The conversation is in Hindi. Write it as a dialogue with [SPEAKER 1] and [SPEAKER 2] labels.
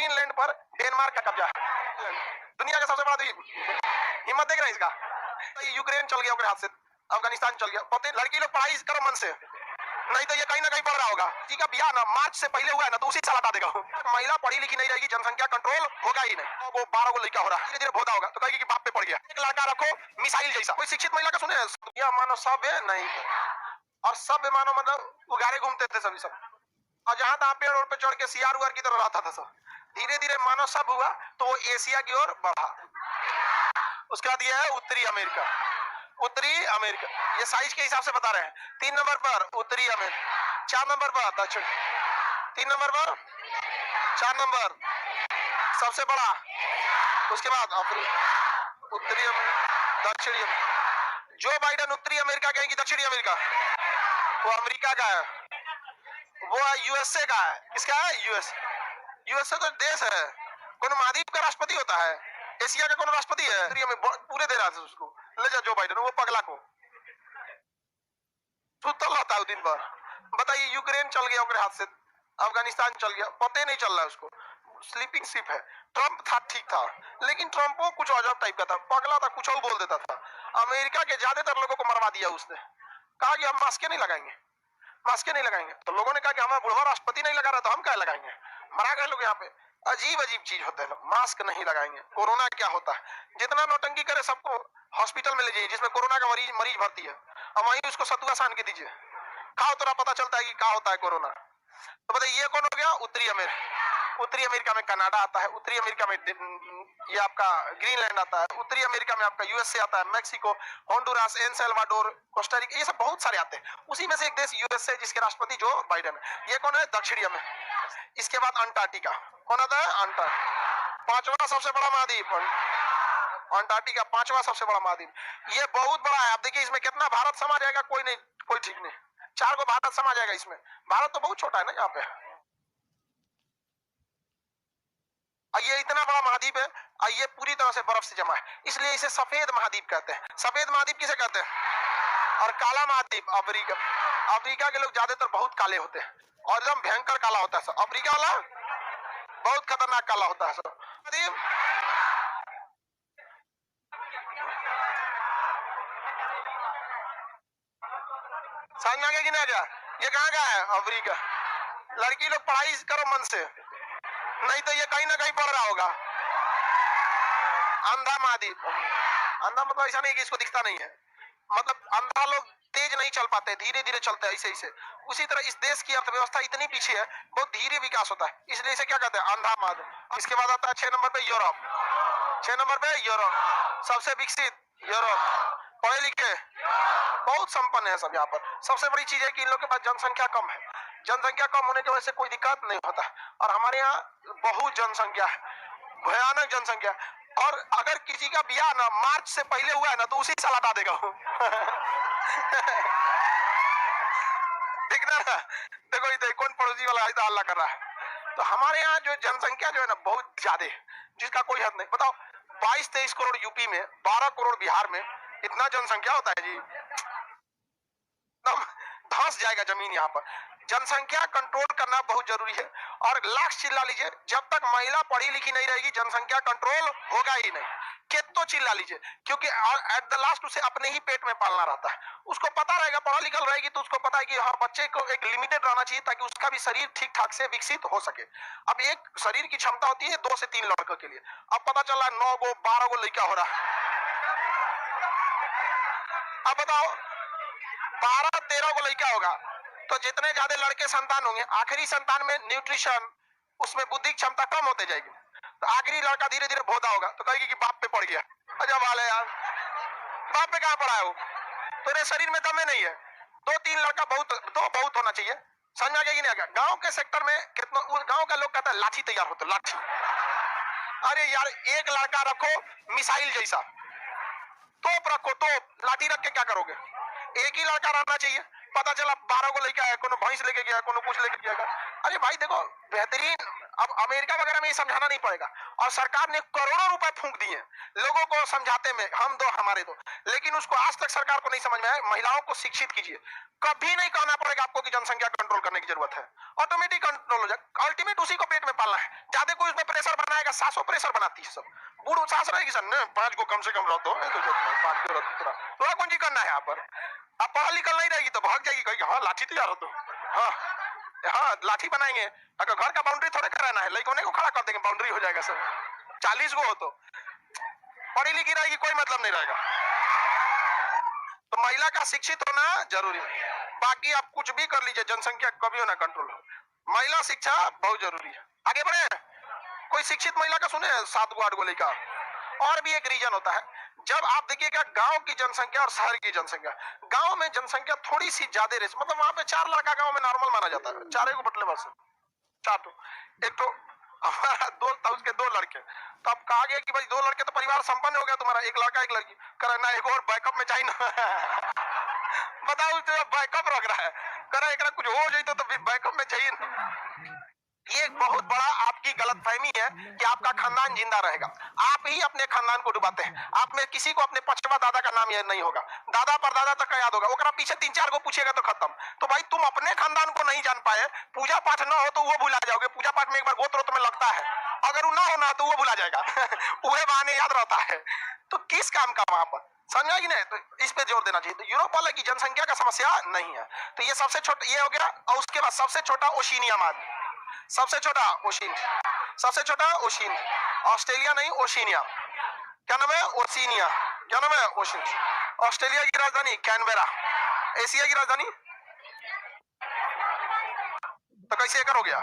[SPEAKER 1] ग्रीनलैंड पर डेनमार्क का कब्जा है। दुनिया का सबसे बड़ा द्वीप, हिम्मत देख रहे हैं इसका। तो यूक्रेन चल गया ओकरे हाथ से, अफगानिस्तान चल गया। पते लड़की लोग पढ़ाई करो मन से, नहीं तो ये कहीं ना कहीं पढ़ रहा होगा। जी का ब्याह ना मार्च से पहले हुआ है ना, तो उसी साल हटा देगा। महिला पढ़ी लिखी नहीं रहेगी, जनसंख्या कंट्रोल होगा ही नहीं। वो 12 को लड़का हो रहा है, धीरे धीरे भोदा होगा तो कहेगी कि बाप पे पड़ गया। एक लड़का रखो मिसाइल जैसा, कोई शिक्षित महिला का सुने यह मानो सभ्य नहीं, और सभ्य मानो मतलब उगारे घूमते थे सभी सब, और जहां तहां पेड़ ओड़ पे चढ़ के सियार उगार की तरह रहता था सब। धीरे धीरे मानव सब हुआ तो वो एशिया की ओर बढ़ा। उसके बाद ये है उत्तरी अमेरिका। उत्तरी अमेरिका ये साइज के हिसाब से बता रहे हैं। 3 नंबर पर उत्तरी अमेरिका, 4 नंबर पर दक्षिण, 3 नंबर पर 4 नंबर सबसे बड़ा, उसके बाद उत्तरी अमेरिका, दक्षिणी अमेरिका। जो बाइडेन उत्तरी अमेरिका कहेंगे, दक्षिणी अमेरिका वो अमेरिका का है, वो यूएसए का है। किसका है? यूएसए तो देश है, कौन महाद्वीप का राष्ट्रपति होता है, एशिया का कौन राष्ट्रपति है? पूरे दे रहा था उसको, ले जा जो बाइडेन, वो पगला को सुतल रहता है दिन भर। बताइए यूक्रेन चल गया ओकरे हाथ से, अफगानिस्तान चल गया, पते नहीं चल रहा है उसको, स्लीपिंग शिप है। ट्रंप था ठीक था, लेकिन ट्रंप वो कुछ अजब टाइप का था, पगला था, कुछ और बोल देता था। अमेरिका के ज्यादातर लोगों को मरवा दिया उसने, कहा कि हम मास्क नहीं लगाएंगे, मास्क नहीं लगाएंगे। तो लोगों ने कहा कि हमारा बुढ़वा राष्ट्रपति नहीं लगा रहा तो हम क्या लगाएंगे, मरा गए लोग यहाँ पे। अजीब अजीब चीज होते हैं, मास्क नहीं लगाएंगे। कोरोना क्या होता है, जितना नौटंकी करे सबको हॉस्पिटल में ले जाइए जिसमें कोरोना का मरीज भर्ती है, और वहीं उसको सतुआ सान के दीजिए, खाओ तो पता चलता है कि क्या होता है कोरोना। तो बताइए ये कौन हो गया? उत्तरी अमेरिका। उत्तरी अमेरिका में कनाडा आता है, उत्तरी अमेरिका में ये आपका ग्रीनलैंड आता है, उत्तरी अमेरिका में आपका यूएसए आता है, Mexico, Honduras, El Salvador, Costa Rica, ये सब बहुत सारे आते हैं। उसी में से एक देश यूएसए जिसके राष्ट्रपति जो बाइडेन है। ये कौन है? दक्षिणी अमेरिका। इसके बाद अंटार्कटिका, कौन आता है? अंटार्कटिका, 5वां सबसे बड़ा महाद्वीप। अंटार्कटिका 5वां सबसे बड़ा महाद्वीप, ये बहुत बड़ा है। आप देखिए इसमें कितना भारत समा जाएगा, कोई नहीं, कोई ठीक नहीं। 4 को भारत समा जाएगा इसमें, भारत तो बहुत छोटा है ना यहाँ पे। ये इतना बड़ा महाद्वीप है, ये पूरी तरह से बर्फ से जमा है, इसलिए इसे सफेद महाद्वीप कहते हैं। सफेद महाद्वीप किसे कहते हैं? और काला महाद्वीप अफ्रीका। अफ्रीका के लोग ज्यादातर बहुत काले होते हैं, और एकदम भयंकर काला होता है सब। अफ्रीका वाला बहुत खतरनाक काला होता है सब। समझ में आ गया कि नहीं आ गया? ये कहाँ का है? अफ्रीका। लड़की लोग पढ़ाई करो मन से, नहीं तो ये कहीं ना कहीं पढ़ रहा होगा। अंधा महाद्वीप, अंधा मतलब ऐसा नहीं कि इसको दिखता नहीं है, मतलब अंधा लोग तेज नहीं चल पाते, धीरे धीरे चलते हैं ऐसे। उसी तरह इस देश की अर्थव्यवस्था इतनी पीछे है, बहुत धीरे विकास होता है, इसलिए इसे क्या कहते हैं? अंधा महाद्वीप। इसके बाद आता है 6 नंबर पे यूरोप। 6 नंबर पे यूरोप, सबसे विकसित यूरोप, पढ़े लिखे बहुत संपन्न है सब यहाँ पर। सबसे बड़ी चीज है कि इन लोगों के पास जनसंख्या कम है। जनसंख्या कम होने की वजह से कोई दिक्कत नहीं होता, और हमारे यहाँ बहुत जनसंख्या है, भयानक जनसंख्या। और अगर किसी का ब्याह ना मार्च से पहले हुआ है ना, तो उसी साल हटा देगा दिख रहा है? देखो इधर कौन पड़ोसी वाला इधर हल्ला कर रहा है। तो हमारे यहाँ जो जनसंख्या जो है ना बहुत ज्यादा है, जिसका कोई हद नहीं। बताओ 22-23 करोड़ यूपी में, 12 करोड़ बिहार में, इतना जनसंख्या होता है जी, धंस जाएगा जमीन यहाँ पर। जनसंख्या कंट्रोल करना बहुत जरूरी है, और लाख चिल्ला लीजिए, जब तक महिला पढ़ी लिखी नहीं रहेगी जनसंख्या कंट्रोल होगा ही नहीं। कितो चिल्ला लीजिए, क्योंकि एट द लास्ट उसे अपने ही पेट में पालना रहता है। उसको पता रहेगा, पढ़ा लिखा रहेगी तो उसको पता है कि हाँ बच्चे को एक लिमिटेड रहना चाहिए, ताकि उसका भी शरीर ठीक ठाक से विकसित हो सके। अब एक शरीर की क्षमता होती है 2 से 3 लड़कों के लिए, अब पता चला 9 गो 12 गो लड़का हो रहा है। अब बताओ 12-13 को लड़का होगा, तो जितने ज्यादा लड़के संतान होंगे, आखिरी संतान में न्यूट्रिशन, उसमें बुद्धि क्षमता कम होते जाएगी, तो आखिरी लड़का धीरे धीरे भोदा होगा, तो कहेगी कि बाप पे पड़ गया। अजब हाल है यार, बाप पे कहाँ पड़ा है वो? तेरे शरीर में दम नहीं है। 2-3 लड़का बहुत होना चाहिए। समझ में आ गया कि नहीं आ गया? गांव के सेक्टर में कितना गांव का लोग कहता है लाठी तैयार होता, लाठी। अरे यार एक लड़का रखो मिसाइल जैसा, तोप रखो, तोप लाठी रख के क्या करोगे? एक ही लड़का रहना चाहिए। पता चला 12 को लेके आया, कोनो भैंस लेके गया, कोनो कुछ लेके गया, अरे भाई देखो, बेहतरीन, अब अमेरिका वगैरह में ये समझाना नहीं पड़ेगा, और सरकार ने करोड़ों रुपए फूंक दिए लोगों को समझाते में, हम दो हमारे दो, लेकिन उसको आज तक सरकार को नहीं समझ में आया। महिलाओं को शिक्षित कीजिए, कभी नहीं कहना पड़ेगा आपको कि जनसंख्या कंट्रोल करने की जरूरत है, ऑटोमेटिक कंट्रोल हो जाए। अल्टीमेट उसी को पेट में पालना है, ज्यादा कोई उसमें प्रेशर बनाएगा, सासों प्रेशर बनाती है सब, बूढ़ सास रहेगी सर ने 5 को कम से कम रख दो, 5 को रख दो, थोड़ा कौन जी करना है यहाँ पर। अब पढ़ा लिखल नहीं रहेगी तो भाग जाएगी, कहेगी हाँ लाठी तैयार हो तो, हाँ हाँ लाठी बनाएंगे, अगर घर का बाउंड्री थोड़े कराना है, लड़कों को खड़ा कर देंगे, बाउंड्री हो जाएगा सब, 40 गो हो तो पढ़ी लिखी रहेगी, कोई मतलब नहीं रहेगा। तो महिला का शिक्षित होना जरूरी है, बाकी आप कुछ भी कर लीजिए, जनसंख्या कभी होना कंट्रोल हो, महिला शिक्षा बहुत जरूरी है। आगे बढ़े, कोई शिक्षित महिला का सुने 7 गो 8 गो लड़का। और भी एक रीजन होता है, जब आप देखिएगा गांव की जनसंख्या और शहर की जनसंख्या, गांव में जनसंख्या थोड़ी सी ज्यादा रेस, मतलब वहां पे 4 लड़का गांव में नॉर्मल माना जाता है, 4 को बटले बस 4 तो, एक तो हमारा दोस्त था उसके 2 लड़के, तो अब कहा गया कि भाई 2 लड़के तो परिवार संपन्न हो गया तुम्हारा, एक लड़का एक लड़की, कह ना एक और बैकअप में चाहिए ना बताओ बैकअप रख रहा है, कह एक कुछ हो जाए तो फिर बैकअप में चाहिए ना। ये एक बहुत बड़ा आपकी गलतफहमी है कि आपका खानदान जिंदा रहेगा, आप ही अपने खानदान को डुबाते हैं। आप में किसी को अपने पचवा दादा का नाम याद नहीं होगा, दादा परदादा तक का याद होगा, ओकरा पीछे 3-4 को पूछेगा तो खत्म। तो भाई तुम अपने खानदान को नहीं जान पाए, पूजा पाठ ना हो तो वो भुला जाओगे, पूजा पाठ में एक बार गोत्र तुम्हें लगता है, अगर वो ना होना तो वो भुला जाएगा वह बहाने याद रहता है, तो किस काम का वहां पर, समझा कि नहीं। तो इस पे जोर देना चाहिए। तो यूरोप वाले की जनसंख्या का समस्या नहीं है, तो ये सबसे छोटा ये हो गया, और उसके बाद सबसे छोटा ओशिनिया माद, सबसे छोटा ओशिन, सबसे छोटा ओशिन, ऑस्ट्रेलिया नहीं ओशिनिया, क्या नाम है ओशिनिया, क्या नाम है ओशिन। ऑस्ट्रेलिया की राजधानी कैनबेरा, एशिया की राजधानी, तो कैसे एकर हो गया।